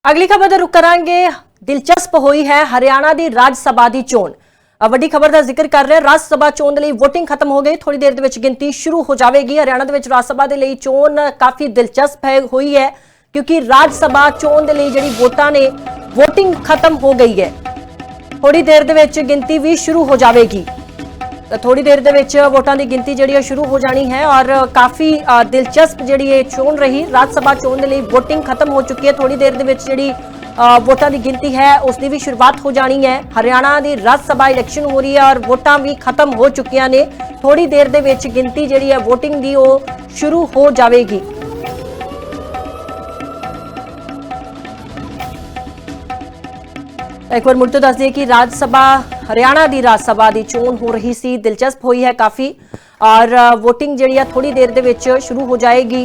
अगली खबर ਦਾ ਰੁਕ ਕਰਾਂਗੇ। ਦਿਲਚਸਪ ਹੋਈ ਹੈ ਹਰਿਆਣਾ ਦੀ ਰਾਜ ਸਭਾ ਦੀ ਚੋਣ। ਵੱਡੀ ਖਬਰ ਦਾ ਜ਼ਿਕਰ ਕਰ ਰਹੇ ਰਾਜ ਸਭਾ ਚੋਣ ਦੇ ਲਈ VOTING ਖਤਮ ਹੋ ਗਈ। ਥੋੜੀ ਦੇਰ ਦੇ ਵਿੱਚ ਗਿਣਤੀ ਸ਼ੁਰੂ ਹੋ ਜਾਵੇਗੀ। ਹਰਿਆਣਾ ਦੇ ਵਿੱਚ ਰਾਜ ਸਭਾ ਦੇ ਲਈ ਚੋਣ ਕਾਫੀ ਦਿਲਚਸਪ ਹੋਈ ਹੈ क्योंकि राज सभा चोन दे लई जिहड़ी वोटां ने VOTING खत्म हो गई है। थोड़ी देर दे विच गिनती भी शुरू हो जाएगी। थोड़ी देर दे विच वोटां दी गिनती जिहड़ी शुरू हो जानी है और काफ़ी दिलचस्प जिहड़ी ये चोन रही। राज सभा चोन दे लई VOTINग खत्म हो चुकी है। थोड़ी देर दे विच जिहड़ी वोटां दी गिनती है उसकी भी शुरुआत हो जानी है। हरियाणा दी राज सभा इलैक्शन हो रही है और वोटां भी खत्म हो चुकियां ने। थोड़ी देर दे विच गिनती जिहड़ी है VOTIंग दी ओह शुरू हो जाएगी। एक बार मुड़ तो दस दिए कि राज सभा हरियाणा की राज सभा की चोन हो रही सी। दिलचस्प हुई है काफ़ी और वोटिंग जी थोड़ी देर दे विच शुरू हो जाएगी।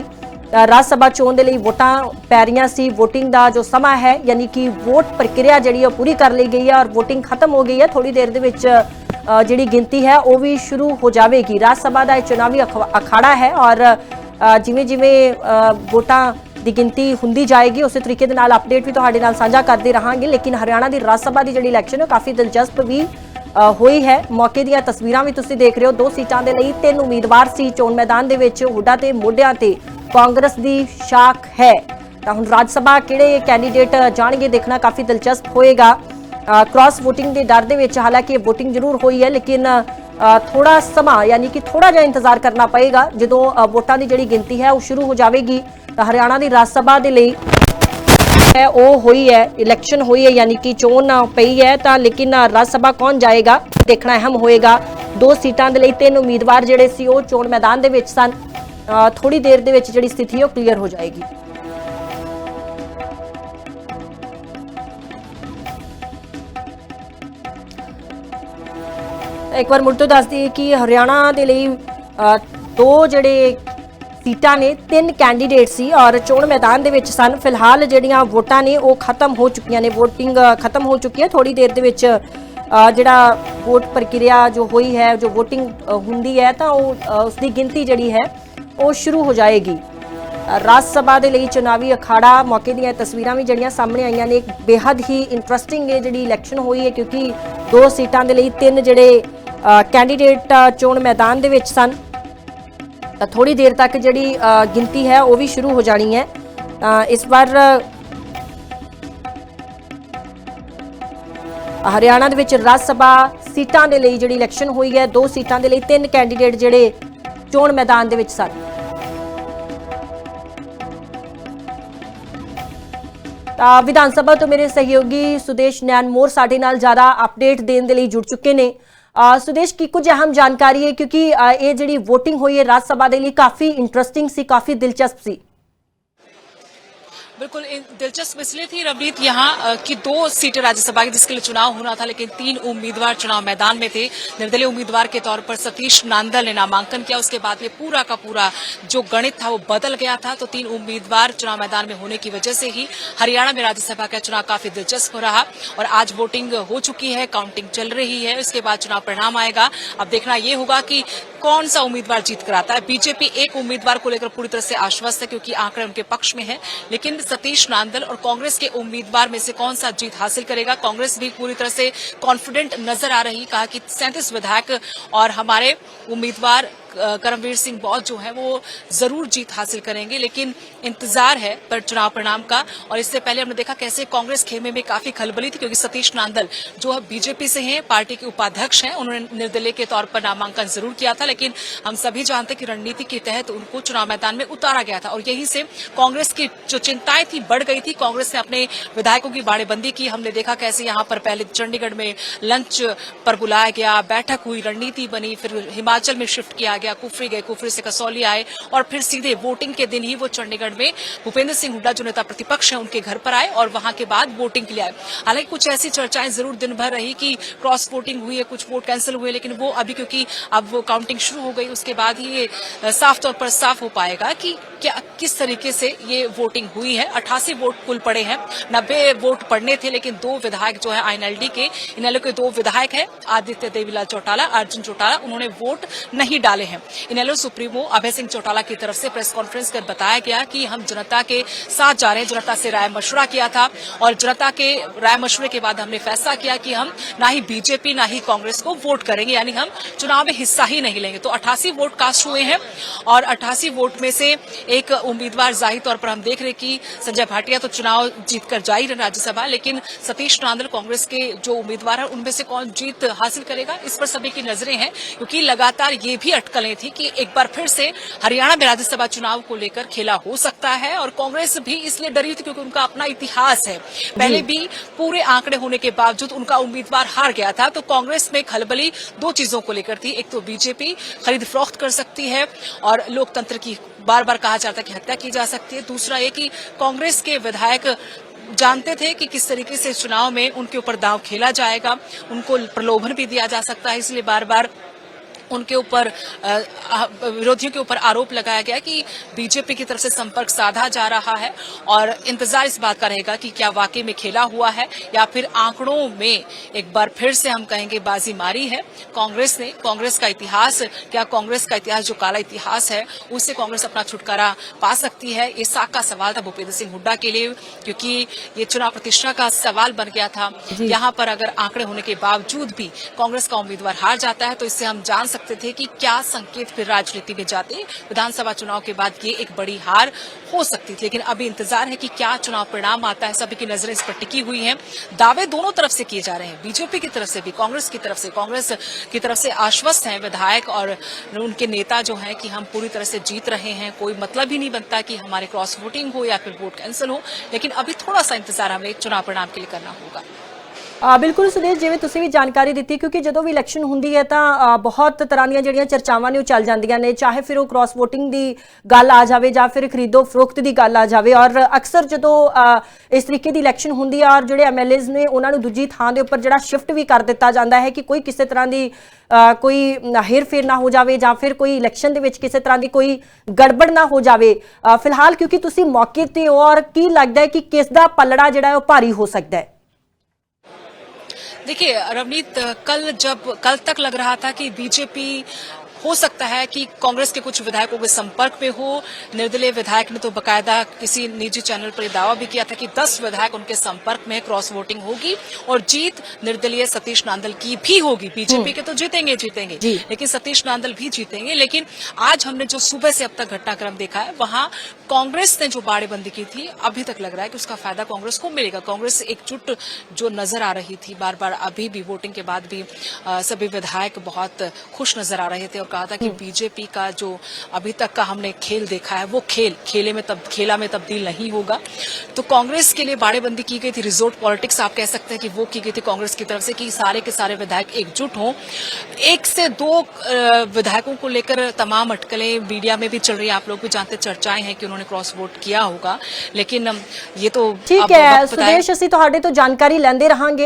राज सभा चोन के लिए वोटां पै रही सी। वोटिंग का जो समा है यानी कि वोट प्रक्रिया जी पूरी कर ली गई है और वोटिंग खत्म हो गई है। थोड़ी देर दे विच जिहड़ी गिनती है वो भी शुरू हो जाएगी। राज सभा का चुनावी अखाड़ा है और जिवें जिवें वोटां ਦੀ ਗਿਣਤੀ ਹੁੰਦੀ ਜਾਏਗੀ ਉਸੇ ਤਰੀਕੇ ਦੇ ਨਾਲ ਅਪਡੇਟ ਵੀ ਤੁਹਾਡੇ ਨਾਲ ਸਾਂਝਾ ਕਰਦੇ ਰਹਾਂਗੇ। ਲੇਕਿਨ ਹਰਿਆਣਾ ਦੀ ਰਾਜ ਸਭਾ ਦੀ ਜਿਹੜੀ ਇਲੈਕਸ਼ਨ ਹੈ ਕਾਫੀ ਦਿਲਚਸਪ ਵੀ ਹੋਈ ਹੈ। ਮੌਕੇ ਦੀਆਂ ਤਸਵੀਰਾਂ ਵੀ ਤੁਸੀਂ ਦੇਖ ਰਹੇ ਹੋ। 2 ਸੀਟਾਂ ਦੇ ਲਈ 3 ਉਮੀਦਵਾਰ ਸੀ ਚੋਣ ਮੈਦਾਨ ਦੇ ਵਿੱਚ। ਹੁੱਡਾ ਤੇ ਮੋਢਿਆਂ ਤੇ ਕਾਂਗਰਸ ਦੀ ਸ਼ਾਖ ਹੈ। ਤਾਂ ਹੁਣ ਰਾਜ ਸਭਾ ਕਿਹੜੇ ਕੈਂਡੀਡੇਟ ਜਾਣਗੇ ਦੇਖਣਾ ਕਾਫੀ ਦਿਲਚਸਪ ਹੋਏਗਾ। क्रॉस वोटिंग के डर के हालांकि वोटिंग जरूर हुई है लेकिन थोड़ा समा यानी कि थोड़ा जिहा इंतजार करना पएगा। जो वोटां की जिहड़ी गिनती है वो शुरू हो जाएगी तो हरियाणा की राज सभा के लिए है वो हुई है इलैक्शन हुई है यानी कि चोन पई है। तो लेकिन राज सभा कौन जाएगा देखना अहम होएगा। 2 सीटां के लिए 3 उम्मीदवार जिहड़े सी वो चोण मैदान दे विच सन। थोड़ी देर दे विच जिहड़ी स्थिति है क्लीयर हो जाएगी। एक बार मुड़ तो दस दिए कि हरियाणा के लिए 2 जिहड़े सीटां ने 3 कैंडीडेट सी और चोण मैदान दे विच सन। फिलहाल जिहड़ियां वोटां ने वो खत्म हो चुकियां ने। वोटिंग खत्म हो चुकी है। थोड़ी देर दे विच जिहड़ा वोट प्रक्रिया जो हुई है जो वोटिंग हुंदी है तो उसकी गिनती जिहड़ी है वो शुरू हो जाएगी। राज सभा के लिए चुनावी अखाड़ा मौके दी तस्वीरां भी जिहड़ियां सामने आईयां ने। बेहद ही इंटरस्टिंग जिहड़ी इलैक्शन हुई है क्योंकि 2 सीटां के लिए 3 जिहड़े कैंडीडेट चोण मैदान दे विच सन। थोड़ी देर तक जिहड़ी गिनती है वो भी शुरू हो जानी है। इस बार हरियाणा दे विच राज सभा सीटां दे लई जिहड़ी इलैक्शन हुई है 2 सीटां दे लई 3 कैंडीडेट जिहड़े चोण मैदान दे विच सन। विधान सभा तो मेरे सहयोगी सुदेश नैनमोर साडे नाल ज़्यादा अपडेट देने के लिए जुड़ चुके हैं। सुदेश की कुछ अहम जानकारी है क्योंकि ये जी वोटिंग हुई है राज सभा के लिए काफ़ी इंटरस्टिंग सी काफ़ी दिलचस्प सी। बिल्कुल दिलचस्प इसलिए थी रवनीत यहाँ कि 2 सीटें राज्यसभा की जिसके लिए चुनाव होना था लेकिन 3 उम्मीदवार चुनाव मैदान में थे। निर्दलीय उम्मीदवार के तौर पर सतीश नांदल ने नामांकन किया। उसके बाद ये पूरा का पूरा जो गणित था वो बदल गया था। तो 3 उम्मीदवार चुनाव मैदान में होने की वजह से ही हरियाणा में राज्यसभा का चुनाव काफी दिलचस्प हो रहा और आज वोटिंग हो चुकी है, काउंटिंग चल रही है। इसके बाद चुनाव परिणाम आएगा। अब देखना ये होगा कि कौन सा उम्मीदवार जीत कर आता है। बीजेपी एक उम्मीदवार को लेकर पूरी तरह से आश्वस्त है क्योंकि आंकड़े उनके पक्ष में है। लेकिन सतीश नांदल और कांग्रेस के उम्मीदवार में से कौन सा जीत हासिल करेगा। कांग्रेस भी पूरी तरह से कॉन्फिडेंट नजर आ रही। कहा कि 37 विधायक और हमारे उम्मीदवार करमवीर सिंह बौद्ध जो है वो जरूर जीत हासिल करेंगे। लेकिन इंतजार है पर चुनाव परिणाम का। और इससे पहले हमने देखा कैसे कांग्रेस खेमे में काफी खलबली थी क्योंकि सतीश नांदल जो बीजेपी से हैं, पार्टी के उपाध्यक्ष हैं, उन्होंने निर्दलीय के तौर पर नामांकन जरूर किया था। लेकिन हम सभी जानते कि रणनीति के तहत उनको चुनाव मैदान में उतारा गया था और यहीं से कांग्रेस की जो चिंताएं थी बढ़ गई थी। कांग्रेस ने अपने विधायकों की बाड़ेबंदी की। हमने देखा कैसे यहाँ पर पहले चंडीगढ़ में लंच पर बुलाया गया, बैठक हुई, रणनीति बनी, फिर हिमाचल में शिफ्ट किया गया, कुफरी गए, कुफरी से कसौली आए और फिर सीधे वोटिंग के दिन ही वो चंडीगढ़ में भूपेंद्र सिंह हुड्डा जो नेता प्रतिपक्ष है उनके घर पर आए और वहां के बाद वोटिंग के लिए आए। हालांकि कुछ ऐसी चर्चाएं जरूर दिन भर रही कि क्रॉस वोटिंग हुई है, कुछ वोट कैंसिल हुए, लेकिन वो अभी क्योंकि अब वो काउंटिंग शुरू हो गई उसके बाद ही ये साफ तौर पर साफ हो पाएगा कि क्या किस तरीके से ये वोटिंग हुई है। 88 वोट कुल पड़े हैं, 90 वोट पड़ने थे लेकिन 2 विधायक जो है INLD के इनेलो के 2 विधायक है आदित्य देवीलाल चौटाला, अर्जुन चौटाला, उन्होंने वोट नहीं डाले हैं। इनेलो सुप्रीमो अभय सिंह चौटाला की तरफ से प्रेस कॉन्फ्रेंस कर बताया गया कि हम जनता के साथ जा रहे हैं, जनता से राय मशवरा किया था और जनता के राय मशवरे के बाद हमने फैसला किया कि हम ना ही बीजेपी ना ही कांग्रेस को वोट करेंगे, यानी हम चुनाव में हिस्सा ही नहीं लेंगे। तो 88 वोट कास्ट हुए हैं और 88 वोट में से एक उम्मीदवार जाहिर तौर पर हम देख रहे कि संजय भाटिया तो चुनाव जीतकर जा ही रहे राज्यसभा, लेकिन सतीश नांदल कांग्रेस के जो उम्मीदवार हैं उनमें से कौन जीत हासिल करेगा, इस पर सभी की नजरें हैं। क्योंकि लगातार ये भी अटकलें थी कि एक बार फिर से हरियाणा में राज्यसभा चुनाव को लेकर खेला हो सकता है और कांग्रेस भी इसलिए डरी थी क्योंकि उनका अपना इतिहास है। पहले भी पूरे आंकड़े होने के बावजूद उनका उम्मीदवार हार गया था। तो कांग्रेस में खलबली दो चीजों को लेकर थी, एक तो बीजेपी खरीद फरोख्त कर सकती है और लोकतंत्र की बार बार कहा जाता है कि हत्या की जा सकती है, दूसरा ये कि कांग्रेस के विधायक जानते थे कि किस तरीके से चुनाव में उनके ऊपर दांव खेला जाएगा, उनको प्रलोभन भी दिया जा सकता है, इसलिए बार बार उनके ऊपर विरोधियों के ऊपर आरोप लगाया गया कि बीजेपी की तरफ से संपर्क साधा जा रहा है और इंतजार इस बात का रहेगा कि क्या वाकई में खेला हुआ है या फिर आंकड़ों में एक बार फिर से हम कहेंगे बाजी मारी है कांग्रेस ने। कांग्रेस का इतिहास, क्या कांग्रेस का इतिहास जो काला इतिहास है उससे कांग्रेस अपना छुटकारा पा सकती है, ये साख का सवाल था भूपेंद्र सिंह हुड्डा के लिए, क्योंकि ये चुनाव प्रतिष्ठा का सवाल बन गया था। यहाँ पर अगर आंकड़े होने के बावजूद भी कांग्रेस का उम्मीदवार हार जाता है तो इससे हम जान सकते थे कि क्या संकेत फिर राजनीति में जाते। विधानसभा चुनाव के बाद ये एक बड़ी हार हो सकती थी, लेकिन अभी इंतजार है कि क्या चुनाव परिणाम आता है। सभी की नजरें इस पर टिकी हुई हैं। दावे दोनों तरफ से किए जा रहे हैं, बीजेपी की तरफ से भी, कांग्रेस की तरफ से। कांग्रेस की तरफ से आश्वस्त हैं विधायक और उनके नेता जो हैं कि हम पूरी तरह से जीत रहे हैं, कोई मतलब ही नहीं बनता कि हमारे क्रॉस वोटिंग हो या फिर वोट कैंसिल हो, लेकिन अभी थोड़ा सा इंतजार हमें चुनाव परिणाम के लिए करना होगा। बिल्कुल सुदेश, जिवें ਤੁਸੀਂ ਵੀ ਜਾਣਕਾਰੀ ਦਿੱਤੀ, ਕਿਉਂਕਿ ਜਦੋਂ ਵੀ ਇਲੈਕਸ਼ਨ ਹੁੰਦੀ ਹੈ ਤਾਂ ਬਹੁਤ ਤਰ੍ਹਾਂ ਦੀਆਂ ਜਿਹੜੀਆਂ ਚਰਚਾਵਾਂ ਨੇ ਉਹ ਚੱਲ ਜਾਂਦੀਆਂ ਨੇ, ਚਾਹੇ ਫਿਰ ਉਹ ਕ੍ਰਾਸ ਵੋਟਿੰਗ ਦੀ ਗੱਲ ਆ ਜਾਵੇ ਜਾਂ ਫਿਰ ਖਰੀਦੋ ਫਰੋਖਤ ਦੀ ਗੱਲ ਆ ਜਾਵੇ। ਔਰ ਅਕਸਰ ਜਦੋਂ ਇਸ ਤਰੀਕੇ ਦੀ ਇਲੈਕਸ਼ਨ ਹੁੰਦੀ ਆ ਔਰ ਜਿਹੜੇ ਐਮਐਲਏਜ਼ ਨੇ ਉਹਨਾਂ ਨੂੰ ਦੂਜੀ ਥਾਂ ਦੇ ਉੱਪਰ ਜਿਹੜਾ ਸ਼ਿਫਟ ਵੀ ਕਰ ਦਿੱਤਾ ਜਾਂਦਾ ਹੈ ਕਿ ਕੋਈ ਕਿਸੇ ਤਰ੍ਹਾਂ ਦੀ ਕੋਈ हेर फेर ना हो जाए ਜਾਂ ਫਿਰ ਕੋਈ ਇਲੈਕਸ਼ਨ ਦੇ ਵਿੱਚ ਕਿਸੇ ਤਰ੍ਹਾਂ ਦੀ ਕੋਈ ਗੜਬੜ ਨਾ ਹੋ ਜਾਵੇ। ਫਿਲਹਾਲ ਕਿਉਂਕਿ ਤੁਸੀਂ ਮੌਕੇ ਤੇ ਹੋ, ਔਰ ਕੀ ਲੱਗਦਾ ਹੈ ਕਿ ਕਿਸ ਦਾ ਪਲੜਾ ਜਿਹੜਾ ਉਹ ਭਾਰੀ ਹੋ ਸਕਦਾ है? देखिए रवनीत, कल तक लग रहा था कि बीजेपी हो सकता है कि कांग्रेस के कुछ विधायकों के संपर्क में हो। निर्दलीय विधायक ने तो बकायदा किसी निजी चैनल पर दावा भी किया था कि 10 विधायक उनके संपर्क में, क्रॉस वोटिंग होगी और जीत निर्दलीय सतीश नांदल की भी होगी। बीजेपी के तो जीतेंगे लेकिन सतीश नांदल भी जीतेंगे। लेकिन आज हमने जो सुबह से अब तक घटनाक्रम देखा है वहां कांग्रेस ने जो बाड़ेबंदी की थी, अभी तक लग रहा है कि उसका फायदा कांग्रेस को मिलेगा। कांग्रेस एकजुट जो नजर आ रही थी बार बार, अभी भी वोटिंग के बाद भी सभी विधायक बहुत खुश नजर आ रहे थे और कहा था कि बीजेपी का जो अभी तक का हमने खेल देखा है वो खेला में तब्दील नहीं होगा। तो कांग्रेस के लिए बाड़ेबंदी की गई थी, रिजोर्ट पॉलिटिक्स आप कह सकते हैं कि वो की गई थी कांग्रेस की तरफ से कि सारे के सारे विधायक एकजुट हों। 1 से 2 विधायकों को लेकर तमाम अटकलें मीडिया में भी चल रही है, आप लोग भी जानते, चर्चाएं हैं कि उन्होंने क्रॉस वोट किया होगा, लेकिन ये तो ठीक है सुदेश, ਅਸੀਂ ਤੁਹਾਡੇ ਤੋਂ ਜਾਣਕਾਰੀ ਲੈਂਦੇ ਰਹਾਂਗੇ।